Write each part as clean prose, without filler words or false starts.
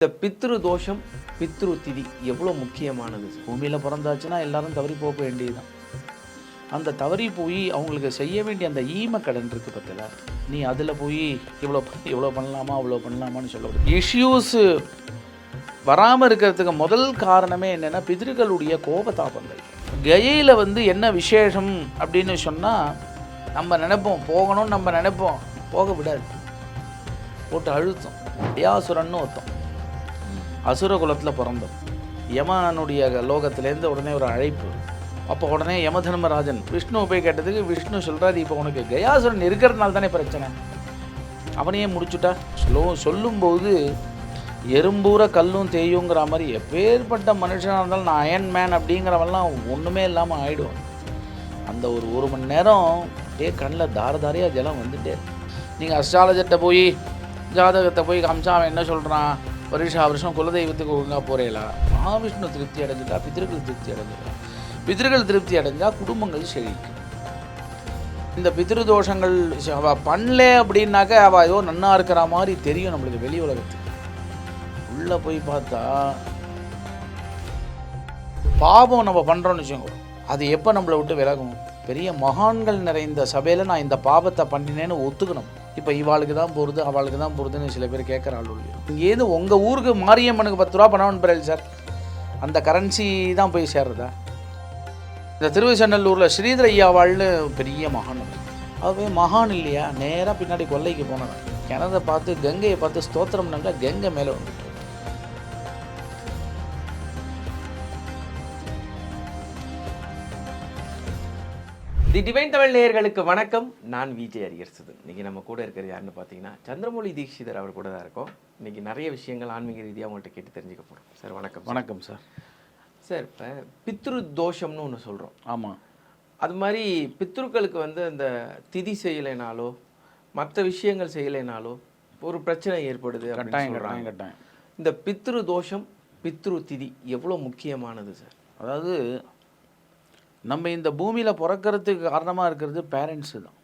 இந்த பித்ரு தோஷம், பித்ரு திதி எவ்வளோ முக்கியமானது? பூமியில் பிறந்தாச்சுன்னா எல்லாரும் தவறி போக வேண்டியதுதான். அந்த தவறி போய் அவங்களுக்கு செய்ய வேண்டிய அந்த ஈம கடன் இருக்குது பத்தில, நீ அதில் போய் இவ்வளோ பண்ணலாமா அவ்வளோ பண்ணலாமான்னு சொல்லக்கூடாது. இஷ்யூஸு வராமல் இருக்கிறதுக்கு முதல் காரணமே என்னென்னா பிதிர்களுடைய கோபதாபங்கள். கயையில் என்ன விசேஷம் அப்படின்னு சொன்னால், நம்ம நினைப்போம் போகணும்னு, நம்ம நினைப்போம் போக விடாது, போட்டு அழுத்தம். கயாசுரன்னு ஒருத்தம் அசுர குலத்தில் பிறந்தோம். யமனுடைய லோகத்திலேருந்து உடனே ஒரு அழைப்பு. அப்போ உடனே யமதர்மராஜன் விஷ்ணுவை போய் கேட்டதுக்கு விஷ்ணு சொல்கிறாரு, இப்போ உனக்கு கயாசுரன் இருக்கிறதுனால தானே பிரச்சனை, அவனையே முடிச்சுட்டா. சொல்லும்போது எறும்பூர கல்லும் தேயுங்கிற மாதிரி எப்பேற்பட்ட மனுஷனாக இருந்தாலும் நான் அயன் மேன் அப்படிங்கிறவெல்லாம் ஒன்றுமே இல்லாமல் ஆகிடும். அந்த ஒரு மணி நேரம் கண்ணில் தாரதாரியாக ஜலம் வந்துட்டே. நீங்கள் அஸ்ட்ராலஜர்கிட்ட போய் ஜாதகத்தை போய் காமிச்சா அவன் என்ன சொல்கிறான், வருஷம் குலதெய்வத்துக்கு ஒழுங்காக போகிறீங்களா, மகாவிஷ்ணு திருப்தி அடைஞ்சிட்டா பித்திருக்கள் திருப்தி அடைஞ்சிட்டா, பித்திருக்கள் திருப்தி அடைஞ்சால் குடும்பங்கள் செழிக்கும். இந்த பித்திரு தோஷங்கள் அவள் பண்ணல அப்படின்னாக்க அவள் ஏதோ நன்னா இருக்கிற மாதிரி தெரியும் நம்மளுக்கு வெளி உலகத்துக்கு. உள்ளே போய் பார்த்தா பாவம் நம்ம பண்ணுறோன்னு வச்சுக்கோங்க, அது எப்போ நம்மளை விட்டு விலகும்? பெரிய மகான்கள் நிறைந்த சபையில் நான் இந்த பாவத்தை பண்ணினேன்னு ஒத்துக்கணும். இப்போ இவாளுக்கு தான் போகிறது அவளுக்கு தான் போகிறதுன்னு சில பேர் கேட்குற ஆள் இல்லையா. இங்கேருந்து உங்கள் ஊருக்கு மாரியம்மனுக்கு 10 ரூபா பணம் பெறல் சார், அந்த கரன்சி தான் போய் சேர்றதா? இந்த திருவச்சநல்லூரில் ஸ்ரீதர ஐயாவாள்னு பெரிய மகான், அதுவே மகான் இல்லையா, நேராக பின்னாடி கொல்லைக்கு போனாங்க. கிணத்தை பார்த்து கங்கையை பார்த்து ஸ்தோத்திரம் பண்ணா கங்கை மேலே வந்துட்டு. தி டிவைன் தமிழ் நேயர்களுக்கு வணக்கம். நான் விஜய் அரியரசுதன். இன்றைக்கி நம்ம கூட இருக்கிறது யாருன்னு பார்த்தீங்கன்னா சந்திரமௌலி தீட்சிதர் அவர் கூட தான் இருக்கோம். இன்றைக்கி நிறைய விஷயங்கள் ஆன்மீக ரீதியாக அவங்கள்ட்ட கேட்டு தெரிஞ்சுக்க போகிறோம். சார் வணக்கம். வணக்கம் சார். சார், இப்போ பித்ரு தோஷம்னு ஒன்று சொல்கிறோம். ஆமாம், அது மாதிரி பித்ருக்களுக்கு அந்த திதி செய்யலைனாலோ மற்ற விஷயங்கள் செய்யலைனாலோ ஒரு பிரச்சனை ஏற்படுது. கட்டாயம். இந்த பித்ரு தோஷம், பித்ரு திதி எவ்வளோ முக்கியமானது சார்? அதாவது நம்ம இந்த பூமியில் பிறக்கிறதுக்கு காரணமாக இருக்கிறது பேரண்ட்ஸு தான்.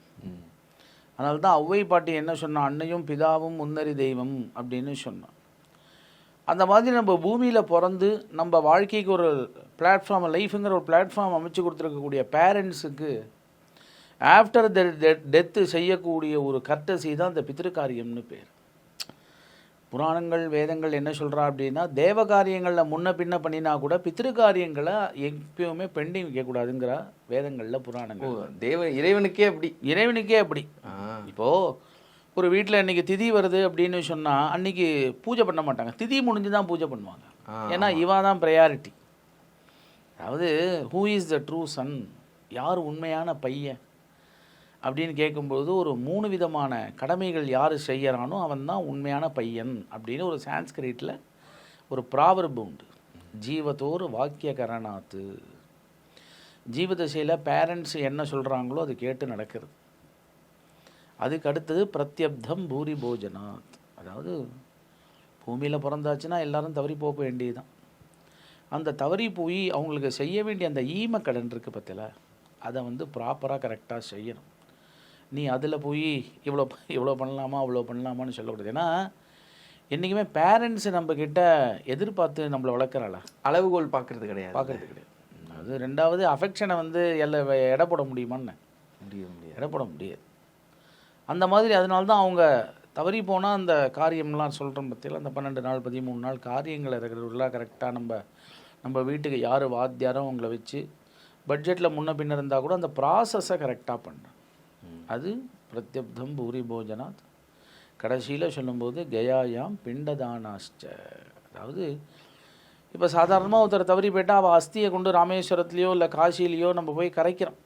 அதனால தான் ஔவை பாட்டி என்ன சொன்னான், அன்னையும் பிதாவும் முன்னறி தெய்வம் அப்படின்னு சொன்னான். அந்த மாதிரி நம்ம பூமியில் பிறந்து நம்ம வாழ்க்கைக்கு ஒரு பிளாட்ஃபார்ம், லைஃபுங்கிற ஒரு பிளாட்ஃபார்ம் அமைச்சு கொடுத்துருக்கக்கூடிய பேரண்ட்ஸுக்கு ஆஃப்டர் டெத்து செய்யக்கூடிய ஒரு கர்ட்டசி தான் இந்த பித்திருக்காரியம்னு பேர். புராணங்கள் வேதங்கள் என்ன சொல்கிறா அப்படின்னா, தேவ காரியங்களில் முன்ன பின்ன பண்ணினா கூட பித்திருக்காரியங்களை எப்பயுமே பெண்டிங் வைக்கக்கூடாதுங்கிற வேதங்களில் புராணங்கள். இறைவனுக்கே அப்படி. இப்போது ஒரு வீட்டில் இன்றைக்கி திதி வருது அப்படின்னு சொன்னால் அன்றைக்கி பூஜை பண்ண மாட்டாங்க, திதி முடிஞ்சு தான் பூஜை பண்ணுவாங்க. ஏன்னா இவா தான் ப்ரையாரிட்டி. அதாவது who is the true son, யார் உண்மையான பையன் அப்படின்னு கேட்கும்போது ஒரு 3 விதமான கடமைகள் யார் செய்யறானோ அவன் தான் உண்மையான பையன் அப்படின்னு ஒரு சான்ஸ்கிரிட்டில் ஒரு ப்ராவர்பு உண்டு. ஜீவத்தோர் வாக்கிய கரணாத்து. ஜீவதசையில் பேரண்ட்ஸ் என்ன சொல்கிறாங்களோ அது கேட்டு நடக்கிறது. அதுக்கு அடுத்தது பிரத்யப்தம் பூரி போஜனாத். அதாவது பூமியில் பிறந்தாச்சுன்னா எல்லாரும் தவறி போக வேண்டியதுதான். அந்த தவறி போய் அவங்களுக்கு செய்ய வேண்டிய அந்த ஈம கடன் இருக்குது பற்றில, அதை ப்ராப்பராக கரெக்டாக செய்யணும். நீ அதில் போய் இவ்வளோ பண்ணலாமா அவ்வளோ பண்ணலாமான்னு சொல்லக்கூடாது. ஏன்னா என்றைக்குமே பேரண்ட்ஸை நம்மக்கிட்ட எதிர்பார்த்து நம்மளை வளர்க்குறாளா, அளவுகோல் பார்க்குறது கிடையாது. அது ரெண்டாவது அஃபெக்ஷனை எடை போட முடியுமான்னு எடை போட முடியாது. அந்த மாதிரி அதனால தான் அவங்க தவறி போனால் அந்த காரியம்லாம் சொல்கிறோம் பற்றியில், அந்த 12 நாள் 13 நாள் காரியங்களை ரெகுலராக கரெக்டாக நம்ம வீட்டுக்கு யார் வாத்தியாரோ அவங்கள வச்சு பட்ஜெட்டில் முன்ன பின்ன இருந்தால் கூட அந்த ப்ராசஸை கரெக்டாக பண்ணுறோம். அது பிரத்யப்தம் பூரி போஜனாத். கடைசியில் சொல்லும்போது கயாயாம் பிண்டதானாஷ்ட. அதாவது இப்போ சாதாரணமாக ஒருத்தர் தவறி போயிட்டால் அவள் அஸ்தியை கொண்டு ராமேஸ்வரத்துலேயோ இல்லை காசிலேயோ நம்ம போய் கரைக்கிறோம்.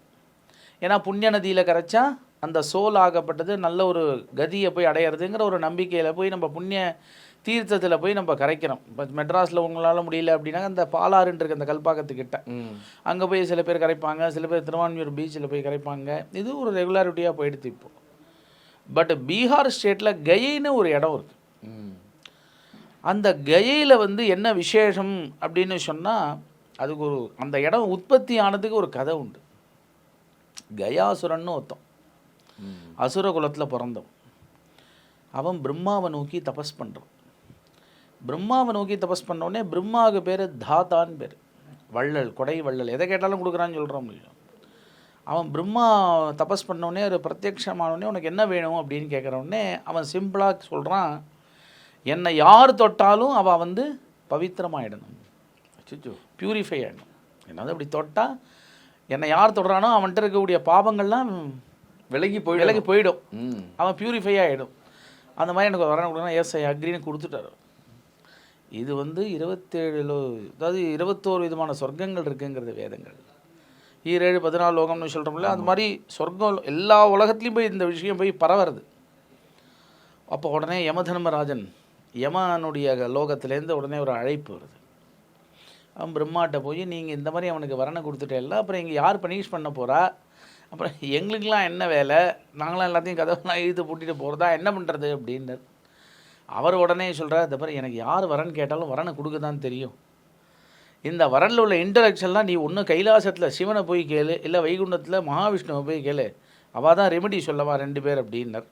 ஏன்னா புண்ணிய நதியில் கரைச்சா அந்த சோல் ஆகப்பட்டது நல்ல ஒரு கதியை போய் அடையிறதுங்கிற ஒரு நம்பிக்கையில் போய் நம்ம புண்ணிய தீர்த்தத்தில் போய் நம்ம கரைக்கிறோம். இப்போ மெட்ராஸில் உங்களால் முடியல அப்படின்னா அந்த பாலாறுன்னு இருக்குது, அந்த கல்பாக்கத்துக்கிட்ட அங்கே போய் சில பேர் கரைப்பாங்க, சில பேர் திருவான்மியூர் பீச்சில் போய் கரைப்பாங்க. இது ஒரு ரெகுலாரிட்டியாக போயிடுது இப்போது. பட் பீகார் ஸ்டேட்டில் கயைன்னு ஒரு இடம் இருக்குது. அந்த கயையில் என்ன விசேஷம் அப்படின்னு சொன்னால், அதுக்கு அந்த இடம் உற்பத்தி ஆனதுக்கு ஒரு கதை உண்டு. கயாசுரன்னு ஒருத்தன் அசுர குலத்தில் பிறந்தவன். அவன் பிரம்மாவை நோக்கி தபஸ் பண்ணுறான். பிரம்மாவை நோக்கி தபஸ் பண்ணோடனே பிரம்மாவுக்கு பேர் தாத்தான்னு பேர், வள்ளல், கொடை வள்ளல், எதை கேட்டாலும் கொடுக்குறான்னு சொல்கிறோம் இல்லையா. அவன் பிரம்மா தபஸ் பண்ணோடனே ஒரு பிரத்யக்ஷமானோடனே உனக்கு என்ன வேணும் அப்படின்னு கேட்குறவுடனே அவன் சிம்பிளாக சொல்கிறான், என்னை யார் தொட்டாலும் அவள் வந்து பவித்திரமாகிடணும், பியூரிஃபை ஆகிடணும். என்னது அப்படி தொட்டால் என்னை யார் தொடுறானோ அவன்கிட்ட இருக்கக்கூடிய பாவங்கள்லாம் விலகி போயிடும், அவன் பியூரிஃபை ஆகிடும். அந்த மாதிரி எனக்கு வரணும் கொடுக்குறா, எஸ் ஐ அக்ரின்னு கொடுத்துட்டார். இது வந்து 27 அதாவது 21 விதமான சொர்க்கங்கள் இருக்குங்கிறது வேதங்கள். 7 14 லோகம்னு சொல்கிறோம்ல, அது மாதிரி சொர்க்கம் எல்லா உலகத்துலேயும் போய் இந்த விஷயம் போய் பரவுறது. அப்போ உடனே யமதர்மராஜன் யமனுடைய லோகத்துலேருந்து உடனே ஒரு அழைப்பு வருது. அவன் பிரம்மாட்ட போய் நீங்கள் இந்த மாதிரி அவனுக்கு வரணை கொடுத்துட்டேல்ல, அப்புறம் இங்கே யார் பனிஷ் பண்ண போகிறா, அப்புறம் எங்களுக்கெலாம் என்ன வேலை, நாங்களாம் எல்லாத்தையும் கதவெல்லாம் இழுத்து பூட்டிட்டு போகிறதா, என்ன பண்ணுறது அப்படின்றார். அவர் உடனே சொல்கிறார், இந்த மாதிரி எனக்கு யார் வரன் கேட்டாலும் வரனை கொடுக்க தான் தெரியும். இந்த வரனில் உள்ள இன்டலெக்ஷன்லாம் நீ ஒன்று கைலாசத்தில் சிவனை போய் கேளு, இல்லை வைகுண்டத்தில் மகாவிஷ்ணுவை போய் கேளு, அவள் தான் ரெமெடி சொல்லவா 2 பேர் அப்படின்னார்.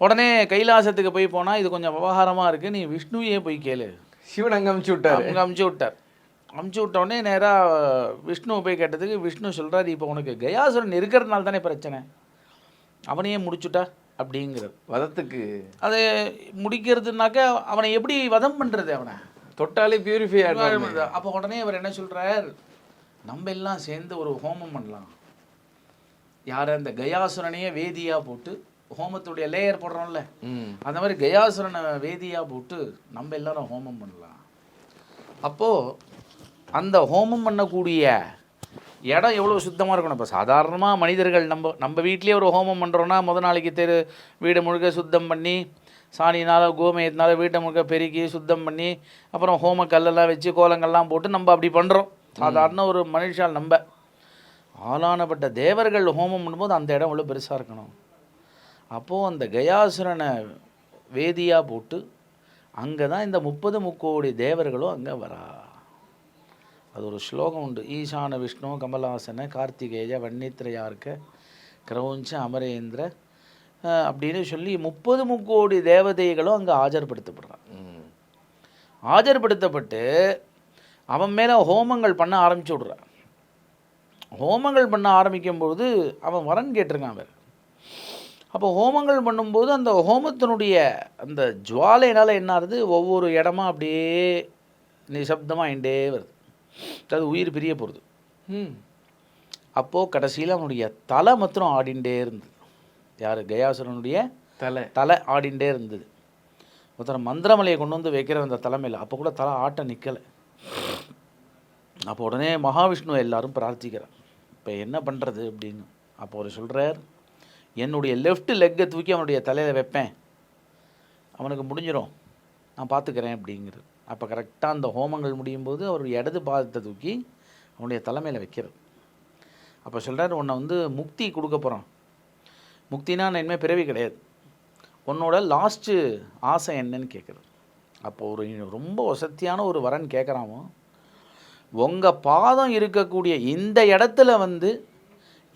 உடனே கைலாசத்துக்கு போய் போனால் இது கொஞ்சம் விவகாரமாக இருக்குது, நீ விஷ்ணுவையே போய் கேளு. சிவன் அங்கே அமுச்சு விட்டார். அமுச்சு விட்டோடனே நேராக விஷ்ணுவை போய் கேட்டதுக்கு விஷ்ணு சொல்கிறார், இப்போ உனக்கு கயாசுரன் இருக்கிறதுனால தானே பிரச்சனை, அவனையே முடிச்சுட்டா அப்படிங்கிறது. வதத்துக்கு அதை முடிக்கிறதுனாக்கா அவனை எப்படி வதம் பண்ணுறது, அவனை தொட்டாலே பியூரிஃபை ஆகும். அப்போ உடனே அவர் என்ன சொல்கிறார், நம்ம எல்லாம் சேர்ந்து ஒரு ஹோமம் பண்ணலாம். யார் அந்த கயாசுரனையே வேதியாக போட்டு ஹோமத்துடைய லேயர் போடுறோம்ல, அந்த மாதிரி கயாசுரனை வேதியாக போட்டு நம்ம எல்லாரும் ஹோமம் பண்ணலாம். அப்போது அந்த ஹோமம் பண்ணக்கூடிய இடம் எவ்வளோ சுத்தமாக இருக்கணும். இப்போ சாதாரணமாக மனிதர்கள் நம்ம வீட்லேயே ஒரு ஹோமம் பண்ணுறோன்னா முதல் நாளைக்கு வீடு முழுக்க சுத்தம் பண்ணி சாணினால் கோமயத்தினால வீட்டை முழுக்க பெருக்கி சுத்தம் பண்ணி அப்புறம் ஹோம கல்லெல்லாம் வச்சு கோலங்கள்லாம் போட்டு நம்ம அப்படி பண்ணுறோம். சாதாரண ஒரு மனுஷால் நம்ம ஆளானப்பட்ட தேவர்கள் ஹோமம் பண்ணும்போது அந்த இடம் எவ்வளோ பெருசாக இருக்கணும். அப்போது அந்த கயாசுரனை வேதியாக போட்டு அங்கே தான் இந்த 30 முக்கோடி தேவர்களும் அங்கே வரா. அது ஒரு ஸ்லோகம் உண்டு, ஈசான விஷ்ணு கமலாசன கார்த்திகேய வன்னித்ரயார்க்க கிரௌஞ்ச அமரேந்திர அப்படின்னு சொல்லி 30 முக்கோடி தேவதைகளும் அங்கே ஆஜர்படுத்தப்படுறான். ஆஜர்படுத்தப்பட்டு அவன் மேலே ஹோமங்கள் பண்ண ஆரம்பிச்சு விட்றான். ஹோமங்கள் பண்ண ஆரம்பிக்கும்போது அவன் வரன் கேட்டிருக்கான் வேறு. அப்போ ஹோமங்கள் பண்ணும்போது அந்த ஹோமத்தினுடைய அந்த ஜுவாலையினால் என்ன ஆகுது, ஒவ்வொரு இடமா அப்படியே நிசப்தமாக ஆகிட்டே வருது, அது உயிர் பிரிய போகிறது. அப்போது கடைசியில் அவனுடைய தலை மாத்திரம் ஆடிண்டே இருந்தது. யார், கயாசுரனுடைய தலை ஆடிண்டே இருந்தது. ஒருத்தர் மந்திரமலையை கொண்டு வந்து வைக்கிற அந்த தலைமையில் அப்போ கூட தலை ஆட்ட நிற்கலை. அப்போ உடனே மகாவிஷ்ணு எல்லாரும் பிரார்த்திக்கிறார், இப்போ என்ன பண்ணுறது அப்படின்னு. அப்போ அவர் சொல்கிறார், என்னுடைய லெஃப்ட் லெக்கை தூக்கி அவனுடைய தலையில் வைப்பேன், அவனுக்கு முடிஞ்சிடும், நான் பார்த்துக்கிறேன் அப்படிங்கிறது. அப்போ கரெக்டாக அந்த ஹோமங்கள் முடியும் போது அவருடைய இடது பாதத்தை தூக்கி அவனுடைய தலைமையில் வைக்கிறது. அப்போ சொல்கிறார், உன்னை வந்து முக்தி கொடுக்க போகிறான். முக்தினா நான் இனிமேல் பிறவி கிடையாது, உன்னோட லாஸ்ட்டு ஆசை என்னன்னு கேட்குறது. அப்போ ஒரு ரொம்ப வசதியான ஒரு வரன் கேட்குறாமோ, உங்கள் பாதம் இருக்கக்கூடிய இந்த இடத்துல வந்து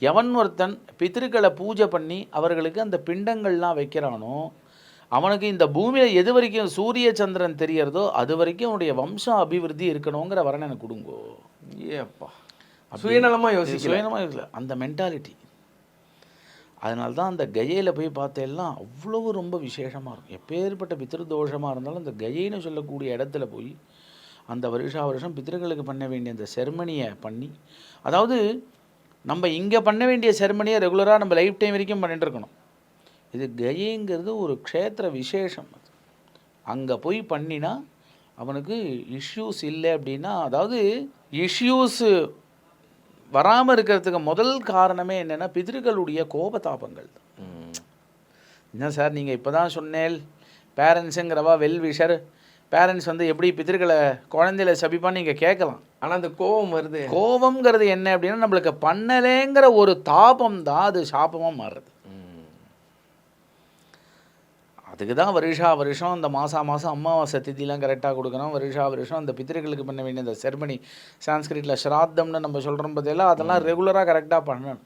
எவன் ஒருத்தன் பித்திருக்களை பூஜை பண்ணி அவர்களுக்கு அந்த பிண்டங்கள்லாம் வைக்கிறானோ அவனுக்கு இந்த பூமியில் எது வரைக்கும் சூரிய சந்திரன் தெரியறதோ அது வரைக்கும் அவனுடைய வம்சம் அபிவிருத்தி இருக்கணுங்கிற வரனை எனக்கு கொடுங்கோ. ஏப்பா, சுயநலமாக யோசிக்கல அந்த மென்டாலிட்டி. அதனால்தான் அந்த கயையில் போய் பார்த்தெல்லாம் அவ்வளவு ரொம்ப விசேஷமாக இருக்கும். எப்பேற்பட்ட பித்திருதோஷமாக இருந்தாலும் அந்த கயைன்னு சொல்லக்கூடிய இடத்துல போய் அந்த வருஷம் பித்திருக்களுக்கு பண்ண வேண்டிய அந்த செர்மனியை பண்ணி, அதாவது நம்ம இங்கே பண்ண வேண்டிய செர்மனியை ரெகுலராக நம்ம லைஃப் டைம் வரைக்கும் பண்ணிட்டு இருக்கணும். இது கயைங்கிறது ஒரு க்ஷேத்திர விசேஷம். அது அங்கே போய் பண்ணினா அவனுக்கு இஷ்யூஸ் இல்லை அப்படின்னா, அதாவது இஷ்யூஸு வராமல் இருக்கிறதுக்கு முதல் காரணமே என்னென்னா பிதிர்களுடைய கோபதாபங்கள் தான். என்ன சார் நீங்கள் இப்போ தான் சொன்னேன் பேரண்ட்ஸுங்கிறவா வெல்விஷர், பேரண்ட்ஸ் வந்து எப்படி பித்திருக்களை குழந்தையில சபிப்பான்னு நீங்கள் கேட்கலாம். ஆனால் அந்த கோபம் வருது. கோபம்ங்கிறது என்ன அப்படின்னா, நம்மளுக்கு பண்ணலேங்கிற ஒரு தாபம் தான் அது சாபமாக மாறுறது. அதுக்கு தான் வருஷம் அந்த மாதம் அமாவாசை திதிலாம் கரெக்டாக கொடுக்கணும். வருஷம் அந்த பித்திருக்களுக்கு பண்ண வேண்டிய அந்த செர்மனி, சான்ஸ்கிரிட்டில் ஸ்ராத்தம்னு நம்ம சொல்கிறோம் பார்த்தீங்களா, அதெல்லாம் ரெகுலராக கரெக்டாக பண்ணணும்.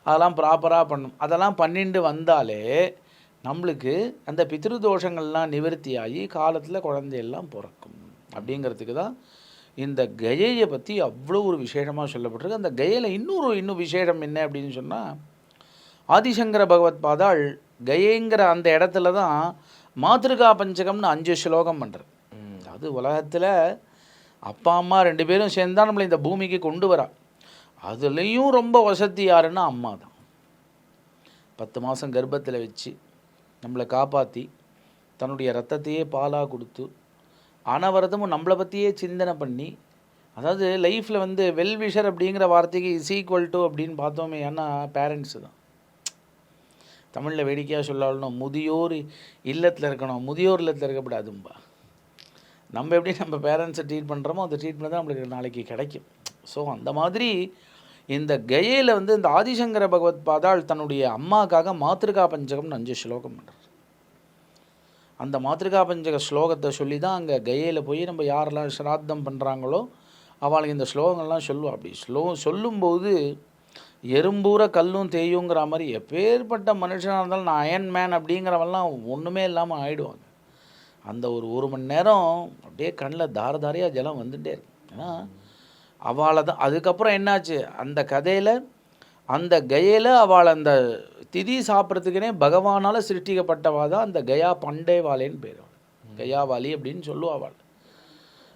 அதெல்லாம் ப்ராப்பராக பண்ணணும். அதெல்லாம் பண்ணிட்டு வந்தாலே நம்மளுக்கு அந்த பித்ரு தோஷங்கள்லாம் நிவர்த்தியாகி காலத்தில் குழந்தையெல்லாம் பிறக்கும் அப்படிங்கிறதுக்கு தான் இந்த கயையை பற்றி அவ்வளோ ஒரு விசேஷமாக சொல்லப்பட்டிருக்கு. அந்த கயையில் இன்னும் விசேஷம் என்ன அப்படின்னு சொன்னால், ஆதிசங்கர பகவத் பாதாள் கயைங்கிற அந்த இடத்துல தான் மாத்ருகா பஞ்சகம்னு 5 ஸ்லோகம் பண்ணுறது. அது உலகத்தில் அப்பா அம்மா 2 பேரும் சேர்ந்து தான் நம்மளை இந்த பூமிக்கு கொண்டு வரா. அதுலேயும் ரொம்ப வசதி யாருன்னா அம்மா தான். 10 மாதம் கர்ப்பத்தில் வச்சு நம்மளை காப்பாற்றி தன்னுடைய ரத்தத்தையே பாலாக கொடுத்து அனவரதமும் நம்மளை பற்றியே சிந்தனை பண்ணி, அதாவது லைஃப்பில் வந்து வெல்விஷர் அப்படிங்கிற வார்த்தைக்கு இஸ் ஈக்குவல் டு அப்படின்னு பார்த்தோமே, ஏன்னா பேரண்ட்ஸு தான். தமிழில் வேடிக்கையாக சொல்லணும், முதியோர் இல்லத்தில் இருக்கணும், முதியோர் இல்லத்தில் இருக்கக்கூடாதும்பா. நம்ம எப்படி நம்ம பேரண்ட்ஸை ட்ரீட் பண்ணுறோமோ அந்த ட்ரீட்மெண்ட் தான் நம்மளுக்கு நாளைக்கு கிடைக்கும். ஸோ அந்த மாதிரி இந்த கயையில் வந்து இந்த ஆதிசங்கர பகவத் பாதாள் தன்னுடைய அம்மாக்காக மாத்ருகா பஞ்சகம்னு 5 ஸ்லோகம் பண்ணுறார். அந்த மாத்ருகா பஞ்சக ஸ்லோகத்தை சொல்லி தான் அங்கே கயையில் போய் நம்ம யாரெல்லாம் ஸ்ராத்தம் பண்ணுறாங்களோ அவளுக்கு இந்த ஸ்லோகங்கள்லாம் சொல்லுவா. அப்படி சொல்லும்போது எறும்பூர கல்லும் தேயுங்கிற மாதிரி எப்பேற்பட்ட மனுஷனாக இருந்தாலும் நான் அயன் மேன் அப்படிங்கிறவெல்லாம் ஒன்றுமே இல்லாமல் ஆகிடுவாங்க. அந்த ஒரு மணி நேரம் அப்படியே கண்ணில் தாரையாக ஜலம் வந்துகிட்டே இருக்கும். ஏன்னா அவளை தான். அதுக்கப்புறம் என்னாச்சு, அந்த கதையில் அந்த கயையில் அவள் அந்த திதி சாப்பிட்றதுக்குனே பகவானால் சிருஷ்டிக்கப்பட்டவா தான் அந்த கயா பண்டேவாலேன்னு பேர். கயாவாலி அப்படின்னு சொல்லுவாள்.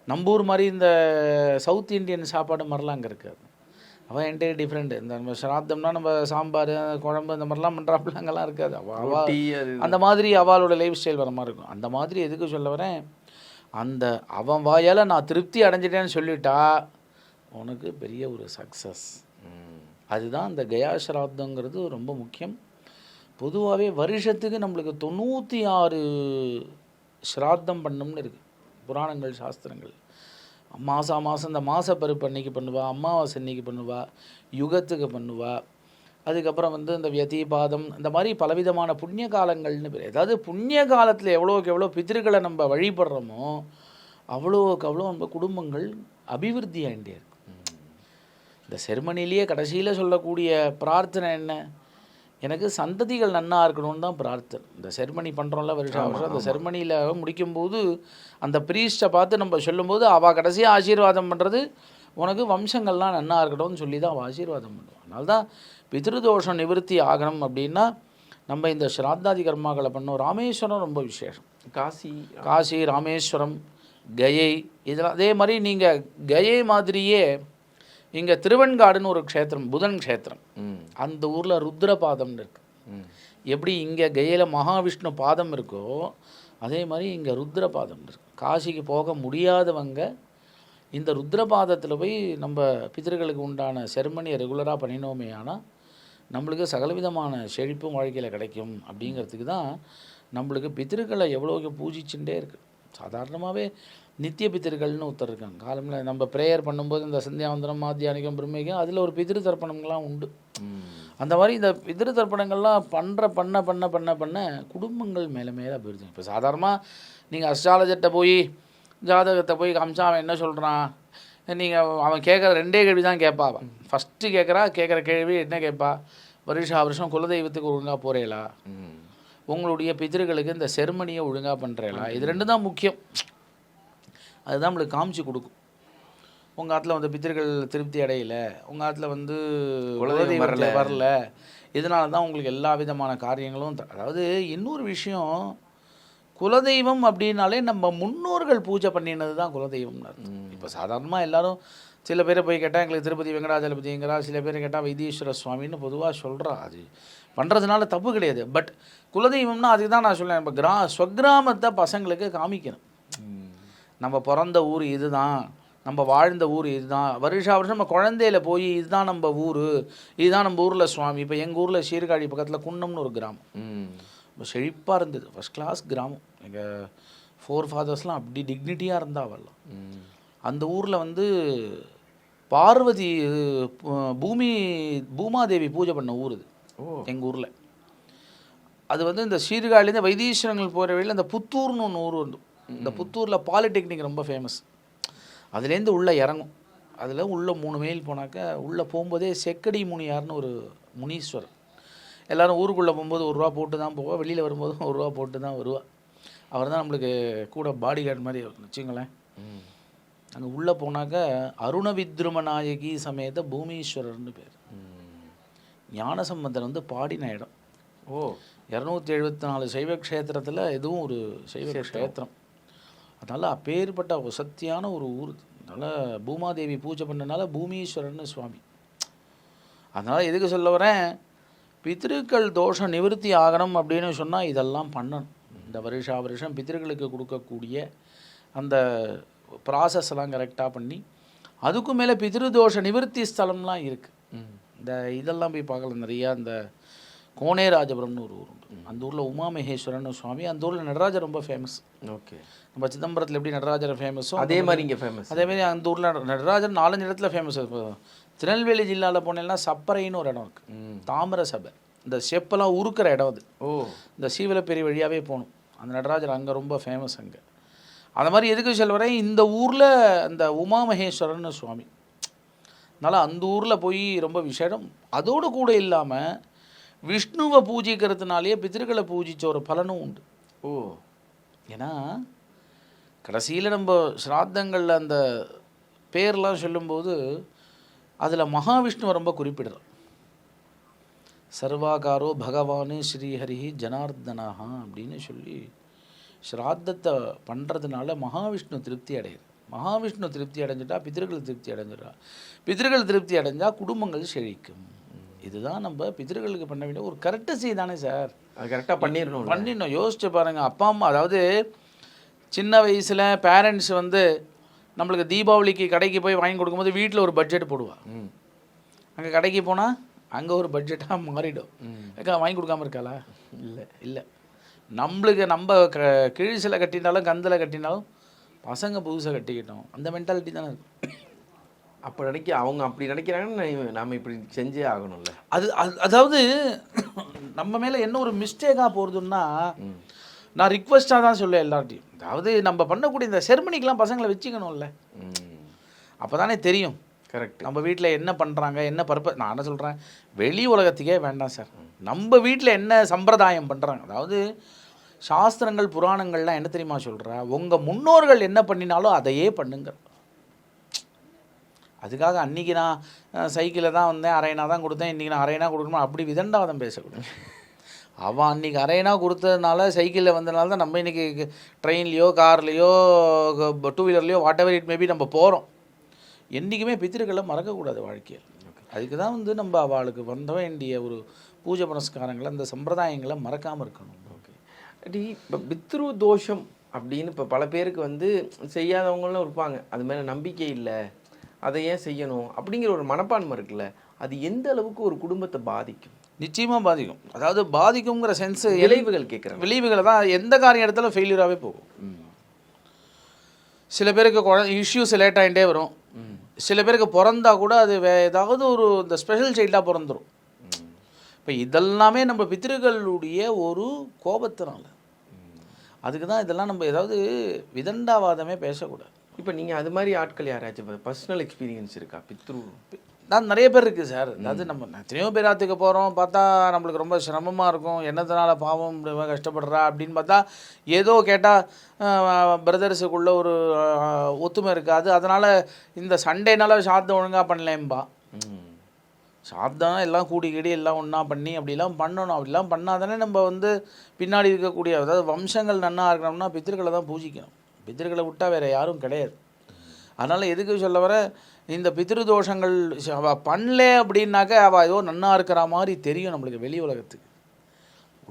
நம்பூர் மாதிரி இந்த சவுத் இண்டியன் சாப்பாடு மாதிரிலாம் அங்கே இருக்காது. அவள் என்டையர் டிஃப்ரெண்ட். இந்த நம்ம ஸ்ராத்தம்னா நம்ம சாம்பார் குழம்பு இந்த மாதிரிலாம் பண்ணுறாப்புல அங்கெல்லாம் இருக்காது. அந்த மாதிரி அவளோட லைஃப் ஸ்டைல் வர மாதிரி இருக்கும். அந்த மாதிரி எதுக்கு சொல்ல வரேன், அந்த அவன் வாயால் நான் திருப்தி அடைஞ்சிட்டேன்னு சொல்லிட்டா உனக்கு பெரிய ஒரு சக்ஸஸ். அதுதான் அந்த கயா ஸ்ராத்தங்கிறது ரொம்ப முக்கியம். பொதுவாகவே வருஷத்துக்கு நம்மளுக்கு 96 ஸ்ராத்தம் பண்ணணும்னு இருக்குது புராணங்கள் சாஸ்திரங்கள். மாதம் இந்த மாசப்பருப்பு அன்னைக்கு பண்ணுவா, அமாவாசை அன்னைக்கு பண்ணுவா, யுகத்துக்கு பண்ணுவா. அதுக்கப்புறம் வந்து இந்த வியதிபாதம், இந்த மாதிரி பலவிதமான புண்ணிய காலங்கள்னு பேர். அதாவது புண்ணிய காலத்தில் எவ்வளோக்கு எவ்வளோ பித்திருக்களை நம்ம வழிபடுறோமோ அவ்வளோக்கு அவ்வளோ நம்ம குடும்பங்கள் அபிவிருத்தி ஆகிட்டே இருக்கும். இந்த செர்மனிலேயே கடைசியில் சொல்லக்கூடிய பிரார்த்தனை என்ன, எனக்கு சந்ததிகள் நன்னா இருக்கணும்னு தான் பிரார்த்தனை. இந்த செர்மனி பண்ணுறோம்ல வருஷம் அந்த செர்மனியில் முடிக்கும்போது அந்த ப்ரீஸ்ட்டை பார்த்து நம்ம சொல்லும்போது அவள் கடைசியாக ஆசீர்வாதம் பண்ணுறது உனக்கு வம்சங்கள்லாம் நன்னா இருக்கணும்னு சொல்லி தான் அவள் ஆசீர்வாதம் பண்ணுவாள். அதனால தான் பித்ருதோஷம் நிவர்த்தி ஆகணும் அப்படின்னா நம்ம இந்த ஸ்ராத்தாதி கர்மாக்களை பண்ணோம். ராமேஸ்வரம் ரொம்ப விசேஷம். காசி ராமேஸ்வரம் கயை இதெல்லாம் அதே மாதிரி. நீங்கள் கயை மாதிரியே இங்கே திருவெண்காடுன்னு ஒரு க்ஷேத்திரம், புதன் க்ஷேத்திரம். அந்த ஊரில் ருத்ரபாதம்னு இருக்கு. எப்படி இங்கே கயையில் மகாவிஷ்ணு பாதம் இருக்கோ அதே மாதிரி இங்கே ருத்ரபாதம் இருக்கு. காசிக்கு போக முடியாதவங்க இந்த ருத்ரபாதத்தில் போய் நம்ம பித்தர்களுக்கு உண்டான செர்மனியை ரெகுலராக பண்ணினோமே ஆனால் நம்மளுக்கு சகலவிதமான செழிப்பும் வாழ்க்கையில் கிடைக்கும். அப்படிங்கிறதுக்கு தான் நம்மளுக்கு பித்திருக்களை எவ்வளோக்கு பூஜிச்சுட்டே இருக்குது. சாதாரணமாகவே நித்திய பித்திருக்கள்னு ஒருத்தர் இருக்காங்க. காலமில் நம்ம ப்ரேயர் பண்ணும்போது இந்த சந்தியாவந்தனம் மாத்தியானிக்கம் பிரம்மேகம் அதில் ஒரு பிதிரு தர்ப்பணங்கள்லாம் உண்டு. அந்த மாதிரி இந்த பிதிரு தர்ப்பணங்கள்லாம் பண்ண குடும்பங்கள் மேலே மேலே அபிவிருத்தி. இப்போ சாதாரணமாக நீங்கள் அஸ்ட்ராலஜர்கிட்ட போய் ஜாதகத்தை போய் காமிச்சா அவன் என்ன சொல்கிறான், நீங்கள் அவன் கேட்குற 2 கேள்வி தான் கேட்பா. அவன் ஃபஸ்ட்டு கேட்குற கேள்வி என்ன கேட்பா, வருஷம் குலதெய்வத்துக்கு ஒழுங்காக போகிறீங்களா, உங்களுடைய பித்திருக்களுக்கு இந்த செர்மனியை ஒழுங்காக பண்ணுறீங்களா, இது 2 தான் முக்கியம். அதுதான் நம்மளுக்கு காமிச்சு கொடுக்கும். உங்கள் ஆற்றுல வந்து பித்திருக்கள் திருப்தி அடையலை, உங்கள் ஆற்றுல வந்து குலதெய்வம் வரல, இதனால தான் உங்களுக்கு எல்லா விதமான காரியங்களும். அதாவது இன்னொரு விஷயம், குலதெய்வம் அப்படின்னாலே நம்ம முன்னோர்கள் பூஜை பண்ணினது தான் குலதெய்வம்னு அர்த்தம். இப்போ சாதாரணமாக எல்லாரும் சில பேரை போய் கேட்டால் எங்களுக்கு திருப்பதி வெங்கடாஜலபதிங்கிறா, சில பேர் கேட்டால் வைத்தீஸ்வர சுவாமின்னு பொதுவாக சொல்கிறா. அது பண்ணுறதுனால தப்பு கிடையாது. பட் குலதெய்வம்னா அதுக்கு தான் நான் சொல்லேன், நம்ம ஸ்வக்கிராமத்தை பசங்களுக்கு காமிக்கணும். நம்ம பிறந்த ஊர் இதுதான், நம்ம வாழ்ந்த ஊர் இதுதான், வருஷம் நம்ம குழந்தையில போய் இதுதான் நம்ம ஊர், இதுதான் நம்ம ஊரில் சுவாமி. இப்போ எங்கள் ஊரில் சீர்காழி பக்கத்தில் குன்னம்னு ஒரு கிராமம், ரொம்ப செழிப்பாக இருந்தது, ஃபஸ்ட் கிளாஸ் கிராமம். எங்கள் 4 ஃபாதர்ஸ்லாம் அப்படி டிக்னிட்டியாக இருந்தா வரலாம். அந்த ஊரில் வந்து பார்வதி பூமாதேவி பூஜை பண்ண ஊர் இது எங்கள் ஊரில். அது வந்து இந்த சீர்காழிலேருந்து வைத்தீஸ்வரங்கள் போகிற வழியில் அந்த புத்தூர்னு ஒன்று ஊர் வந்து, இந்த புத்தூரில் பாலிடெக்னிக் ரொம்ப ஃபேமஸ். அதுலேருந்து உள்ளே இறங்கும், அதில் உள்ளே 3 மைல் போனாக்க உள்ளே போகும்போதே செக்கடி முனியார்னு ஒரு முனீஸ்வரர். எல்லோரும் ஊருக்குள்ளே போகும்போது ₹1 போட்டு தான் போவா, வெளியில் வரும்போதும் ₹1 போட்டு தான் வருவா. அவர் தான் நம்மளுக்கு கூட பாடி கார்டு மாதிரி வச்சுங்களேன். அங்கே உள்ளே போனாக்க அருணவித்ரும நாயகி சமேத பூமீஸ்வரர்னு பேர். ஞானசம்பந்தர் வந்து பாடின இடம். 274 சைவ க்ஷேத்திரத்தில் இதுவும் ஒரு சைவ க்ஷேத்திரம். அதனால் அப்பேற்பட்ட வசத்தியான ஒரு ஊர். அதனால் பூமாதேவி பூஜை பண்ணனால பூமீஸ்வரர்னு சுவாமி. அதனால் எதுக்கு சொல்ல வரேன், பித்ருக்கள் தோஷம் நிவர்த்தி ஆகணும் அப்படின்னு சொன்னால் இதெல்லாம் பண்ணணும். இந்த வருஷம் பித்ருக்களுக்கு கொடுக்கக்கூடிய அந்த ப்ராசஸ்லாம் கரெக்டாக பண்ணி, அதுக்கும் மேலே பித்ருதோஷ நிவர்த்தி ஸ்தலம்லாம் இருக்குது. இந்த இதெல்லாம் போய் பார்க்கலாம். நிறையா இந்த கோனேராஜபுரம்னு ஒரு ஊர் உண்டு. அந்த ஊரில் உமாமகேஸ்வரன் சுவாமி, அந்த ஊரில் நடராஜர் ரொம்ப ஃபேமஸ். ஓகே, நம்ம சிதம்பரத்தில் எப்படி நடராஜர் ஃபேமஸோ அதே மாதிரி இங்கே ஃபேமஸ். அதேமாதிரி அந்த ஊரில் நடராஜர் 4-5 இடத்துல ஃபேமஸ். திருநெல்வேலி ஜில்லாவில் போனேன்னா சப்பரைன்னு ஒரு இடம் இருக்குது, தாமிர சபை. இந்த செப்பெல்லாம் உருக்கிற இடம் அது. இந்த சீவலப்பேரி வழியாகவே போகணும். அந்த நடராஜர் அங்கே ரொம்ப ஃபேமஸ். அங்கே அந்த மாதிரி எதுக்கு சொல்ல வரேன், இந்த ஊரில் அந்த உமாமகேஸ்வரன் சுவாமி. அதனால் அந்த ஊரில் போய் ரொம்ப விசேடம். அதோடு கூட இல்லாமல் விஷ்ணுவை பூஜிக்கிறதுனாலேயே பித்திருக்களை பூஜித்த ஒரு பலனும் உண்டு. ஏன்னா கடைசியில் நம்ம ஸ்ராத்தங்களில் அந்த பேர்லாம் சொல்லும்போது அதில் மகாவிஷ்ணுவை ரொம்ப குறிப்பிடுறோம். சர்வாகாரோ பகவானு ஸ்ரீஹரி ஜனார்தனாக அப்படின்னு சொல்லி ஸ்ராத்தத்தை பண்ணுறதுனால மகாவிஷ்ணு திருப்தி அடையுது. மகாவிஷ்ணு திருப்தி அடைஞ்சிட்டா பித்திருக்கள் திருப்தி அடைஞ்சிடா. பித்திருக்கள் திருப்தி அடைஞ்சால் குடும்பங்கள் செழிக்கும். இதுதான் நம்ம பித்திருக்களுக்கு பண்ண வேண்டிய ஒரு கரெக்டசி தானே சார். அது கரெக்டாக பண்ணிடணும். யோசிச்சு பாருங்கள், அப்பா அம்மா அதாவது சின்ன வயசில் பேரண்ட்ஸ் வந்து நம்மளுக்கு தீபாவளிக்கு கடைக்கு போய் வாங்கி கொடுக்கும்போது வீட்டில் ஒரு பட்ஜெட் போடுவாள். அங்கே கடைக்கு போனால் அங்கே ஒரு பட்ஜெட்டாக மாறிடும். வாங்கி கொடுக்காம இருக்காளா? இல்லை. நம்மளுக்கு நம்ம கிழிசில் கட்டினாலும் கந்தில் கட்டினாலும் பசங்க புதுசாக கட்டிக்கிட்டோம், அந்த மென்டாலிட்டி தானே இருக்கும். அப்போ அவங்க அப்படி நினைக்கிறாங்கன்னு நம்ம இப்படி செஞ்சே ஆகணும்ல. அதாவது நம்ம மேலே என்ன ஒரு மிஸ்டேக்காக போகிறதுன்னா, நான் ரிக்வெஸ்ட்டாக தான் சொல்லுவேன் எல்லார்ட்டையும். அதாவது நம்ம பண்ணக்கூடிய இந்த செர்மனிக்கெலாம் பசங்களை வச்சுக்கணும்ல, அப்போ தானே தெரியும். கரெக்ட். நம்ம வீட்டில் என்ன பண்ணுறாங்க, என்ன பர்பஸ். நான் என்ன சொல்கிறேன், வெளி உலகத்துக்கே வேண்டாம் சார். நம்ம வீட்டில் என்ன சம்பிரதாயம் பண்ணுறாங்க, அதாவது சாஸ்திரங்கள் புராணங்கள்லாம் என்ன தெரியுமா சொல்கிறா, உங்கள் முன்னோர்கள் என்ன பண்ணினாலும் அதையே பண்ணுங்க. அதுக்காக அன்றைக்கி நான் சைக்கிளில் தான் வந்தேன், அரைனா தான் கொடுத்தேன், இன்றைக்கி நான் அரைனா கொடுக்கணும் அப்படி விதண்டாவதம் பேசக்கூடாது. அவன் அன்றைக்கி அரைனா கொடுத்ததுனால சைக்கிளில் வந்ததுனால தான் நம்ம இன்றைக்கி ட்ரெயின்லேயோ கார்லேயோ 2 வீலர்லேயோ வாட் எவர் இட் மேபி நம்ம போகிறோம். என்றைக்குமே பித்திருக்களை மறக்கக்கூடாது வாழ்க்கையில். அதுக்கு தான் வந்து நம்ம அவளுக்கு வந்த வேண்டிய ஒரு பூஜை புனஸ்காரங்களை, அந்த சம்பிரதாயங்களை மறக்காமல் இருக்கணும். ஓகே. இப்போ பித்ரு தோஷம் அப்படின்னு இப்போ பல பேருக்கு வந்து செய்யாதவங்களும் இருப்பாங்க, அது மேலே நம்பிக்கை இல்லை, அதை ஏன் செய்யணும் அப்படிங்கிற ஒரு மனப்பான்மை இருக்குல்ல, அது எந்த அளவுக்கு ஒரு குடும்பத்தை பாதிக்கும்? நிச்சயமாக பாதிக்கும். அதாவது பாதிக்குங்கிற சென்ஸு விளைவுகள் கேட்குறேன். விளைவுகளை தான் எந்த காரியம் இடத்துல ஃபெயிலியராகவே போகும். சில பேருக்கு இஷ்யூஸ் லேட் ஆகிட்டே வரும். சில பேருக்கு பிறந்தா கூட அது ஏதாவது ஒரு இந்த ஸ்பெஷல் சைல்டாக பிறந்துடும். இப்போ இதெல்லாமே நம்ம பித்திருக்களுடைய ஒரு கோபத்தினால. அதுக்கு தான் இதெல்லாம் நம்ம ஏதாவது விதண்டாவாதமே பேசக்கூடாது. இப்போ நீங்கள் அது மாதிரி ஆட்கள் யாராச்சும் பர்சனல் எக்ஸ்பீரியன்ஸ் இருக்கா பித்ரு? நான் நிறைய பேர் இருக்குது சார். அதாவது நம்ம எத்தனையோ பேர் ஆற்றுக்கு போகிறோம், பார்த்தா நம்மளுக்கு ரொம்ப சிரமமாக இருக்கும், என்னத்தினால பாவம் கஷ்டப்படுறா அப்படின்னு பார்த்தா ஏதோ கேட்டால் பிரதர்ஸுக்குள்ளே ஒரு ஒத்துமை இருக்காது, அதனால் இந்த சண்டேனால சாத்தம் ஒழுங்காக பண்ணலேம்பா. சாத்தம் எல்லாம் கூடி கீடி எல்லாம் ஒன்றா பண்ணி அப்படிலாம் பண்ணணும். அப்படிலாம் பண்ணாதானே நம்ம வந்து பின்னாடி இருக்கக்கூடிய, அதாவது வம்சங்கள் நன்னா இருக்கணும்னா பித்திருக்களை தான் பூஜிக்கணும். பித்திருக்களை விட்டால் வேறு யாரும் கிடையாது. அதனால் எதுக்கு சொல்ல வர, இந்த பித்ரு தோஷங்கள் அவள் பண்ணல அப்படின்னாக்க அவள் ஏதோ நன்னா இருக்கிற மாதிரி தெரியும் நம்மளுக்கு வெளி உலகத்துக்கு.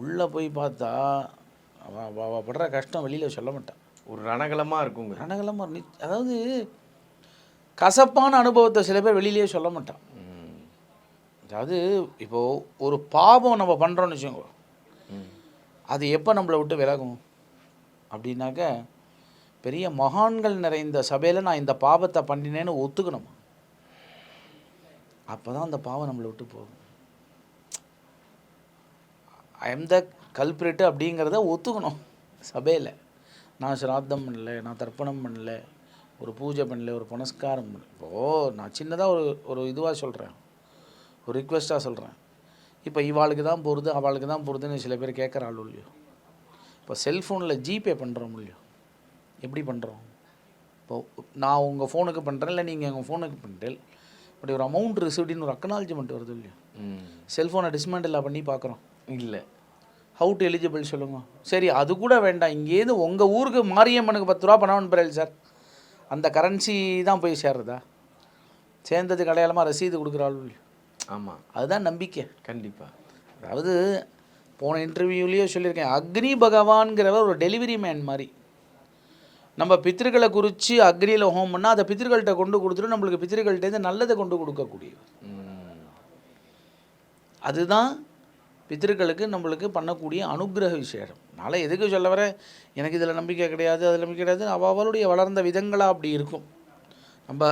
உள்ளே போய் பார்த்தா அவள் படுற கஷ்டம் வெளியில் சொல்ல மாட்டான். ஒரு ரணகலமாக இருக்குங்க. ரணகலமாக அதாவது கசப்பான அனுபவத்தை சில பேர் வெளியிலேயே சொல்ல மாட்டான். அதாவது இப்போது ஒரு பாவம் நம்ம பண்ணுறோன்னு வச்சுக்கோங்க, அது எப்போ நம்மளை விட்டு விலகும் அப்படின்னாக்க, பெரிய மகான்கள் நிறைந்த சபையில் நான் இந்த பாவத்தை பண்ணினேன்னு ஒத்துக்கணும். அப்போ தான் அந்த பாவம் நம்மளை விட்டு போகும். ஐ எம் த கல்பிரிட்டு அப்படிங்கிறத ஒத்துக்கணும் சபையில். நான் சிராத்தம் பண்ணல, நான் தர்ப்பணம் பண்ணல, ஒரு பூஜை பண்ணல, ஒரு புனஸ்காரம் பண்ணல. இப்போது நான் சின்னதாக ஒரு இதுவாக சொல்கிறேன், ஒரு ரிக்வெஸ்ட்டாக சொல்கிறேன். இப்போ இவாளுக்கு தான் போகிறது அவளுக்கு தான் போகிறதுன்னு சில பேர் கேட்குறாள் இல்லையோ. இப்போ செல்ஃபோனில் ஜிபே பண்ணுறோம் இல்லையோ, எப்படி பண்ணுறோம்? இப்போது நான் உங்கள் ஃபோனுக்கு பண்ணுறேன், இல்லை நீங்கள் எங்கள் ஃபோனுக்கு பண்ணுறேன், இப்படி ஒரு அமௌண்ட் ரிசீவ்டின்னு ஒரு அக்னாலஜ்மெண்ட் வருது இல்லையோ. செல்ஃபோனை டிஸ்மேண்டில் பண்ணி பார்க்குறோம் இல்லை. ஹவு டு எலிஜிபிள் சொல்லுங்க. சரி, அது கூட வேண்டாம், இங்கேருந்து உங்கள் ஊருக்கு மாரியம்மனுக்கு 10 ரூபா பணம் அனுப்புகிறேன் சார், அந்த கரன்சி தான் போய் சேர்றதா? சேர்ந்ததுக்கு அடையாளமாக ரசீது கொடுக்குறாள். ஆமாம், அதுதான் நம்பிக்கை. கண்டிப்பாக. அதாவது போன இன்டர்வியூலேயே சொல்லியிருக்கேன், அக்னி பகவான்கிறவர் ஒரு டெலிவரி மேன் மாதிரி. நம்ம பித்திருக்களை குறித்து அக்னியில் ஹோம் பண்ணால் அதை பித்திருக்கள்கிட்ட கொண்டு கொடுத்துட்டு நம்மளுக்கு பித்திருக்கள்கிட்டேருந்து நல்லதை கொண்டு கொடுக்கக்கூடியவர். அதுதான் பித்திருக்களுக்கு நம்மளுக்கு பண்ணக்கூடிய அனுகிரக விசேஷம். அதனால் எதுக்கு சொல்ல வர, எனக்கு இதில் நம்பிக்கை கிடையாது, அதில் நம்பிக்கை கிடையாது, அவளுடைய வளர்ந்த விதங்களாக அப்படி இருக்கும். நம்ம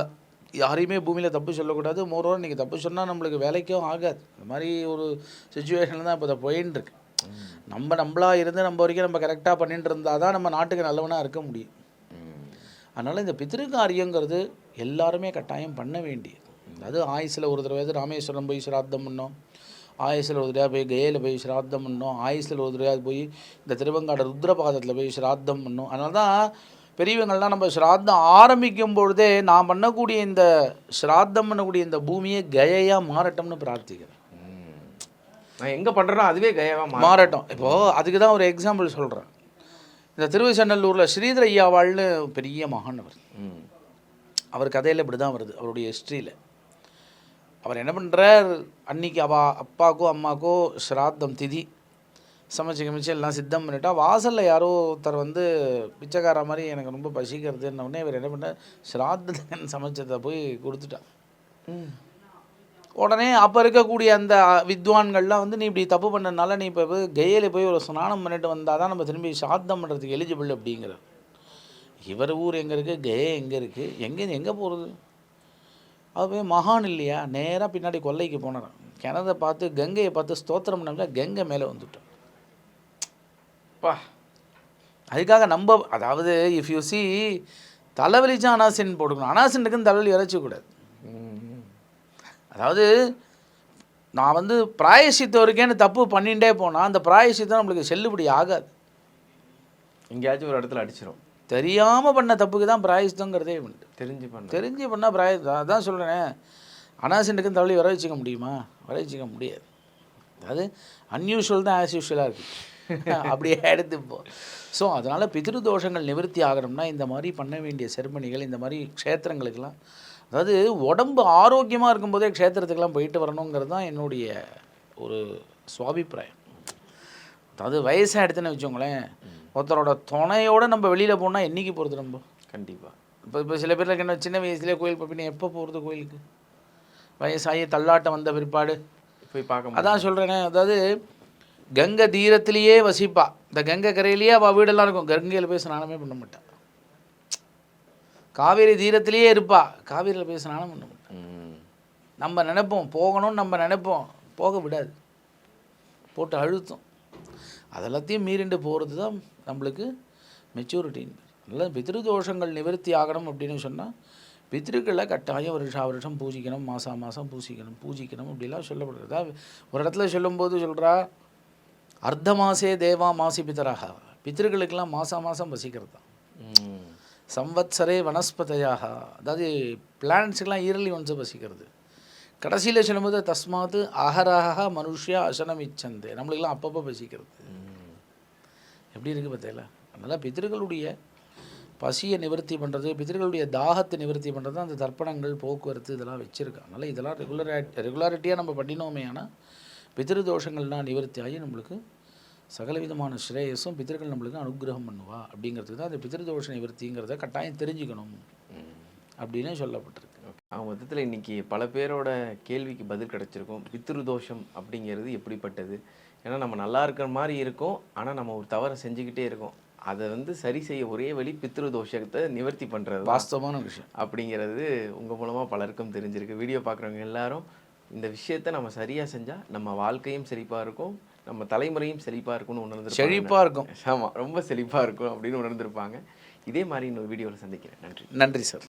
யாரையுமே பூமியில் தப்பு சொல்லக்கூடாது. மோரோவர் இன்றைக்கி தப்பு சொன்னால் நம்மளுக்கு வேலைக்கும் ஆகாது. இந்த மாதிரி ஒரு சுச்சுவேஷனில் தான் இப்போ இதை போயின்னு இருக்கு. நம்மளாக இருந்து நம்ம வரைக்கும் நம்ம கரெக்டாக பண்ணிட்டு இருந்தால் தான் நம்ம நாட்டுக்கு நல்லவனாக இருக்க முடியும். அதனால் இந்த பித்திருக்காரியங்கிறது எல்லாருமே கட்டாயம் பண்ண வேண்டியது. அது ஆயுசில் ஒரு தடவை ராமேஸ்வரம் போய் சிராத்தம் பண்ணோம், ஆயுசில் ஒரு தடவை போய் கயையில் போய் சிராத்தம் பண்ணோம், ஆயுசில் ஒரு தடவை போய் இந்த திருவங்காடு ருத்ரபாதத்தில் போய் சிராத்தம் பண்ணோம். அதனால தான் பெரியவங்கள்லாம் நம்ம ஸ்ராத்தம் ஆரம்பிக்கும் பொழுதே நான் பண்ணக்கூடிய இந்த ஸ்ராத்தம் பண்ணக்கூடிய இந்த பூமியை கயையாக மாறட்டும்னு பிரார்த்திக்கிறேன். நான் எங்கே பண்ணுறேனோ அதுவே கயாவாக மாறட்டும். இப்போது அதுக்கு தான் ஒரு எக்ஸாம்பிள் சொல்கிறேன். இந்த திருவச்சநல்லூரில் ஸ்ரீதர் ஐயாவாள்னு பெரிய மகானவர். அவர் கதையில் இப்படி தான் வருது, அவருடைய ஹிஸ்ட்ரியில். அவர் என்ன பண்ணுறார், அன்றைக்கி அப்பாக்கோ அம்மாக்கோ ஸ்ராத்தம் திதி சமைச்சு எல்லாம் சித்தம் பண்ணிட்டா, வாசலில் யாரோ ஒருத்தர் வந்து பிச்சைக்கார மாதிரி எனக்கு ரொம்ப பசிக்கிறதுன்னொடனே இவர் என்ன பண்ணார், ஸ்ராத்தத்துக்கு சமைச்சதை போய் கொடுத்துட்டா. உடனே அப்போ இருக்கக்கூடிய அந்த வித்வான்கள்லாம் வந்து நீ இப்படி தப்பு பண்ணனால நீ இப்போ கயையில் போய் ஒரு ஸ்நானம் பண்ணிட்டு வந்தால் தான் நம்ம திரும்பி சாத்தம் பண்ணுறதுக்கு எலிஜிபிள் அப்படிங்கிறார். இவர் ஊர் எங்கே இருக்குது, கயை எங்கே இருக்குது, எங்கே போகிறது? அது போய் மகான் இல்லையா, நேராக பின்னாடி கொல்லைக்கு போனார். கிணத்தை பார்த்து கங்கையை பார்த்து ஸ்தோத்திரம் பண்ணால் கங்கை மேலே வந்துட்டோம். பா, அதுக்காக நம்ம அதாவது இஃப் யூ சி தலைவலிச்சா அனாசின் போட்டுக்கணும், அனாசின்ட்டுக்குன்னு தலைவலி இறைச்சக்கூடாது. அதாவது நான் வந்து பிராயசித்தம் இருக்கேன்னு தப்பு பண்ணிகிட்டே போனால் அந்த பிராயசித்தம் நம்மளுக்கு செல்லுபடி ஆகாது. எங்கேயாச்சும் ஒரு இடத்துல அடிச்சிடும். தெரியாமல் பண்ண தப்புக்கு தான் பிராயசித்தங்கிறதே உண்டு. தெரிஞ்சு பண்ணால் பிராயசித்தம். அதான் சொல்கிறேன், அனாசின்ட்டுக்குன்னு தலைவலி வர வச்சுக்க முடியுமா? வர வச்சுக்க முடியாது. அதாவது அன்யூஷுவல் தான் ஆஸ் யூஷுவலாக இருக்குது, அப்படியே எடுத்துப்போம். ஸோ அதனால் பித்ருதோஷங்கள் நிவர்த்தி ஆகணும்னா இந்த மாதிரி பண்ண வேண்டிய செருமணிகள், இந்த மாதிரி க்ஷேத்திரங்களுக்கெல்லாம், அதாவது உடம்பு ஆரோக்கியமாக இருக்கும்போதே க்ஷேத்திரத்துக்கெல்லாம் போயிட்டு வரணுங்கிறது தான் என்னுடைய ஒரு சுவாபிப்பிராயம். அதாவது வயசாக எடுத்துன்னு வச்சோங்களேன், ஒருத்தரோட துணையோடு நம்ம வெளியில் போனால் என்றைக்கு போகிறது நம்ம? கண்டிப்பாக. இப்போ சில பேருக்கு என்ன சின்ன வயசுலேயே கோயில் போய் எப்போ போகிறது கோயிலுக்கு? வயசாகி தள்ளாட்டம் வந்த பிற்பாடு போய் பார்க்க. அதான் சொல்கிறேனே, அதாவது கங்கை தீரத்திலேயே வசிப்பா, இந்த கங்கை கரையிலேயே அவள் வீடெல்லாம் இருக்கும், கங்கையில் போய் ஸ்நானமே பண்ண மாட்டாள். காவேரி தீரத்திலேயே இருப்பா, காவேரியில் போய் ஸ்நானம் பண்ண மாட்டாள். நம்ம நினைப்போம் போகணும்னு, நம்ம நினைப்போம், போக விடாது, போட்டு அழுத்தம். அதெல்லாத்தையும் மீறிண்டு போகிறது தான் நம்மளுக்கு மெச்சூரிட்டின்னு. அதனால் பித்ருதோஷங்கள் நிவர்த்தி ஆகணும் அப்படின்னு சொன்னால் பித்ருக்களை கட்டாயம் வருஷம் பூஜிக்கணும், மாதம் பூஜிக்கணும் அப்படிலாம் சொல்லப்படுறது. ஒரு இடத்துல சொல்லும்போது சொல்கிறா, அர்த்த மாசே தேவா மாசி பித்தராக, பித்திருக்களுக்கெல்லாம் மாதம் வசிக்கிறது தான். சம்வத்சரே வனஸ்பதையாக, அதாவது பிளான்ஸுக்கெல்லாம் இயர்லி ஒன்ஸ் வசிக்கிறது. கடைசியில் சொல்லும்போது தஸ்மாத் அகராக மனுஷியா அசனம் இச்சந்தே, நம்மளுக்கெல்லாம் அப்பப்போ வசிக்கிறது. எப்படி இருக்குது பார்த்தீங்களா? அதனால் பித்திருக்களுடைய பசியை நிவர்த்தி பண்ணுறது, பித்திருக்களுடைய தாகத்தை நிவர்த்தி பண்ணுறது அந்த தர்ப்பணங்கள், போக்குவரத்து இதெல்லாம் வச்சுருக்காங்க. அதனால் இதெல்லாம் ரெகுலாரிட்டியாக நம்ம பண்ணினோமே ஆனால் பித்திருதோஷங்கள்லாம் நிவர்த்தி ஆகி நம்மளுக்கு சகலவிதமான ஸ்ரேயஸும் பித்திருக்கள் நம்மளுக்கு அனுகிரகம் பண்ணுவா. அப்படிங்கிறதுக்கு தான் அந்த பித்திருதோஷ நிவர்த்திங்கிறத கட்டாயம் தெரிஞ்சுக்கணும் அப்படின்னு சொல்லப்பட்டிருக்கு. மொத்தத்தில் இன்றைக்கி பல பேரோட கேள்விக்கு பதில் கிடச்சிருக்கும். பித்ருதோஷம் அப்படிங்கிறது எப்படிப்பட்டது? ஏன்னா நம்ம நல்லா இருக்கிற மாதிரி இருக்கும், ஆனால் நம்ம ஒரு தவறை செஞ்சுக்கிட்டே இருக்கோம். அதை வந்து சரி செய்ய ஒரே வழி பித்ருதோஷத்தை நிவர்த்தி பண்ணுறது வாஸ்தவமான விஷயம். அப்படிங்கிறது உங்கள் மூலமாக பலருக்கும் தெரிஞ்சிருக்கு. வீடியோ பார்க்குறவங்க எல்லாரும் இந்த விஷயத்தை நம்ம சரியாக செஞ்சால் நம்ம வாழ்க்கையும் செழிப்பாக இருக்கும், நம்ம தலைமுறையும் செழிப்பாக இருக்கும்னு உணர்ந்து செழிப்பாக இருக்கும். ஆமாம், ரொம்ப செழிப்பாக இருக்கும் அப்படின்னு உணர்ந்திருப்பாங்க. இதே மாதிரி இன்னொரு வீடியோவில் சந்திக்கிறேன். நன்றி சார்.